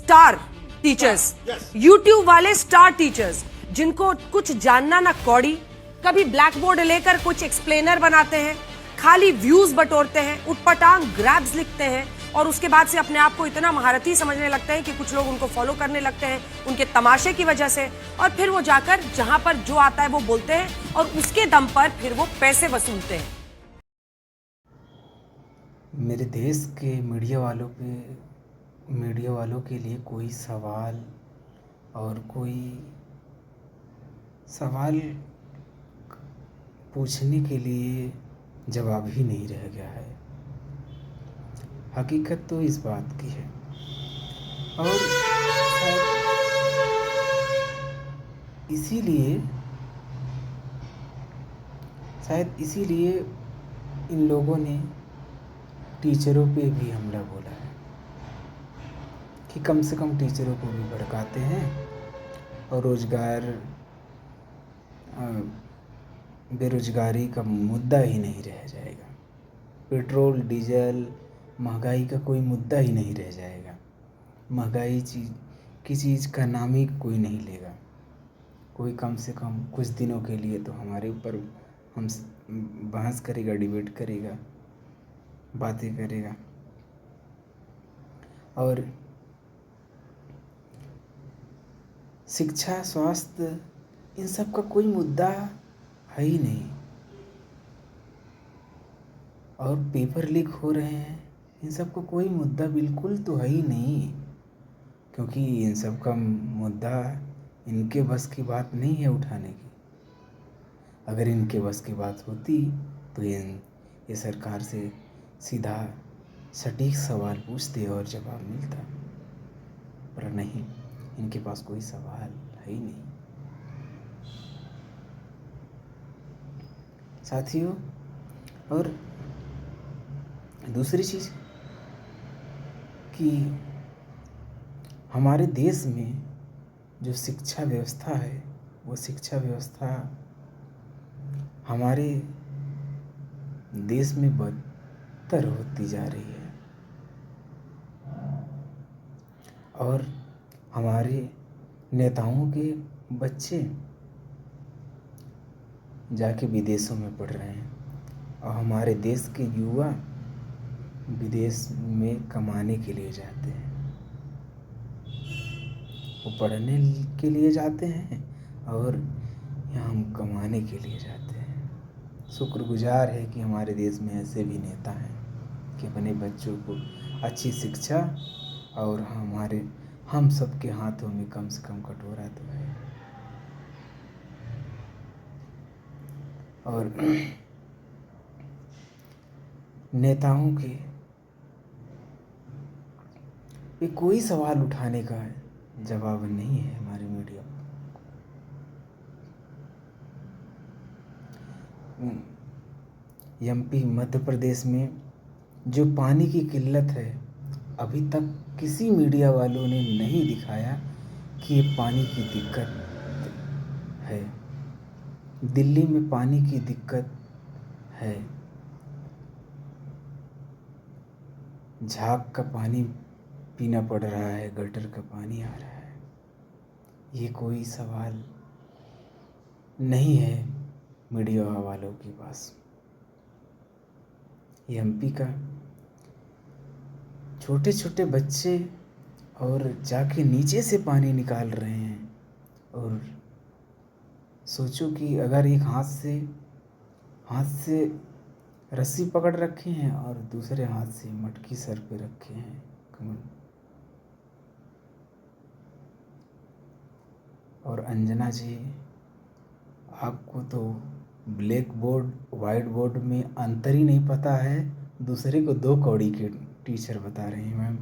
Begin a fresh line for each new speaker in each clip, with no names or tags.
Star teachers, YouTube वाले star teachers, जिनको कुछ जानना ना कौड़ी, कभी ब्लैक बोर्ड लेकर कुछ एक्सप्लेनर बनाते हैं, खाली व्यूज बटोरते हैं, उटपटांग ग्रैब्स लिखते हैं और उसके बाद से अपने आप को इतना महारथी समझने लगते हैं कि कुछ लोग उनको फॉलो करने लगते हैं उनके तमाशे की वजह से, और फिर वो जाकर जहां पर जो आता है वो बोलते हैं और उसके दम पर फिर वो पैसे वसूलते हैं।
मेरे देश के मीडिया वालों के लिए कोई सवाल और कोई सवाल पूछने के लिए जवाब ही नहीं रह गया है। हकीकत तो इस बात की है और शायद इसीलिए इन लोगों ने टीचरों पे भी हमला बोला है कि कम से कम टीचरों को भी भड़काते हैं और बेरोजगारी का मुद्दा ही नहीं रह जाएगा। पेट्रोल डीजल महंगाई का कोई मुद्दा ही नहीं रह जाएगा। महंगाई की चीज़ का नाम ही कोई नहीं लेगा। कोई कम से कम कुछ दिनों के लिए तो हमारे ऊपर हम बहस करेगा, डिबेट करेगा, बातें करेगा। और शिक्षा, स्वास्थ्य, इन सब का कोई मुद्दा है ही नहीं। और पेपर लीक हो रहे हैं, इन सब का कोई मुद्दा बिल्कुल तो है ही नहीं, क्योंकि इन सब का मुद्दा इनके बस की बात नहीं है उठाने की। अगर इनके बस की बात होती तो ये सरकार से सीधा सटीक सवाल पूछते और जवाब मिलता, पर नहीं, इनके पास कोई सवाल है ही नहीं। साथियों, और दूसरी चीज़ कि हमारे देश में जो शिक्षा व्यवस्था है, वो शिक्षा व्यवस्था हमारे देश में बदतर होती जा रही है और हमारे नेताओं के बच्चे जाके विदेशों में पढ़ रहे हैं और हमारे देश के युवा विदेश में कमाने के लिए जाते हैं। वो पढ़ने के लिए जाते हैं और यहाँ हम कमाने के लिए जाते हैं। शुक्रगुजार है कि हमारे देश में ऐसे भी नेता हैं कि अपने बच्चों को अच्छी शिक्षा, और हम सबके हाथों में कम से कम कटोरा तो है। और नेताओं के पे कोई सवाल उठाने का जवाब नहीं है हमारे मीडिया। एमपी मध्य प्रदेश में जो पानी की किल्लत है, अभी तक किसी मीडिया वालों ने नहीं दिखाया कि ये पानी की दिक्कत है। दिल्ली में पानी की दिक्कत है, झाग का पानी पीना पड़ रहा है, गटर का पानी आ रहा है। ये कोई सवाल नहीं है मीडिया वालों के पास। एमपी का छोटे छोटे बच्चे और जाके नीचे से पानी निकाल रहे हैं, और सोचो कि अगर एक हाथ से रस्सी पकड़ रखे हैं और दूसरे हाथ से मटकी सर पे रखे हैं कमल। और अंजना जी, आपको तो ब्लैक बोर्ड वाइट बोर्ड में अंतर ही नहीं पता है, दूसरे को 2 कौड़ी के टीचर बता रही हैं मैम।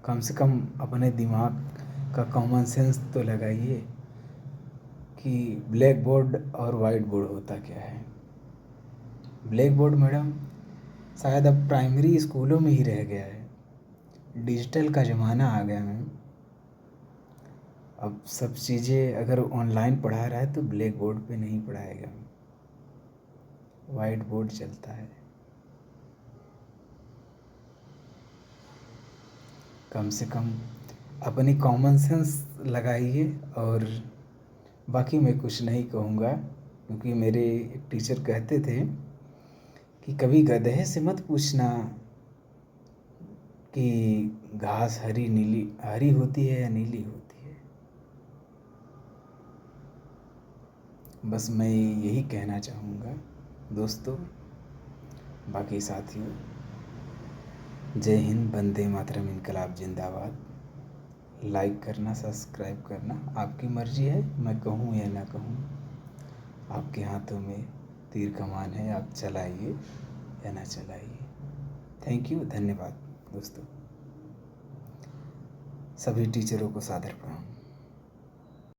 कम से कम अपने दिमाग का कॉमन सेंस तो लगाइए कि ब्लैक बोर्ड और वाइट बोर्ड होता क्या है। ब्लैक बोर्ड मैडम शायद अब प्राइमरी स्कूलों में ही रह गया है। डिजिटल का ज़माना आ गया मैम। अब सब चीज़ें अगर ऑनलाइन पढ़ा रहा है तो ब्लैक बोर्ड पे नहीं पढ़ाएगा, वाइट बोर्ड चलता है। कम से कम अपनी कॉमन सेंस लगाइए। और बाकी मैं कुछ नहीं कहूँगा, क्योंकि मेरे एक टीचर कहते थे कि कभी गधे से मत पूछना कि घास हरी होती है या नीली होती है। बस मैं यही कहना चाहूँगा दोस्तों। बाकी साथियों, जय हिंद, वंदे मातरम, इनकलाब जिंदाबाद। लाइक करना, सब्सक्राइब करना आपकी मर्जी है, मैं कहूँ या ना कहूँ, आपके हाथों में तीर कमान है, आप चलाइए या ना चलाइए। थैंक यू, धन्यवाद दोस्तों। सभी टीचरों को सादर प्रणाम।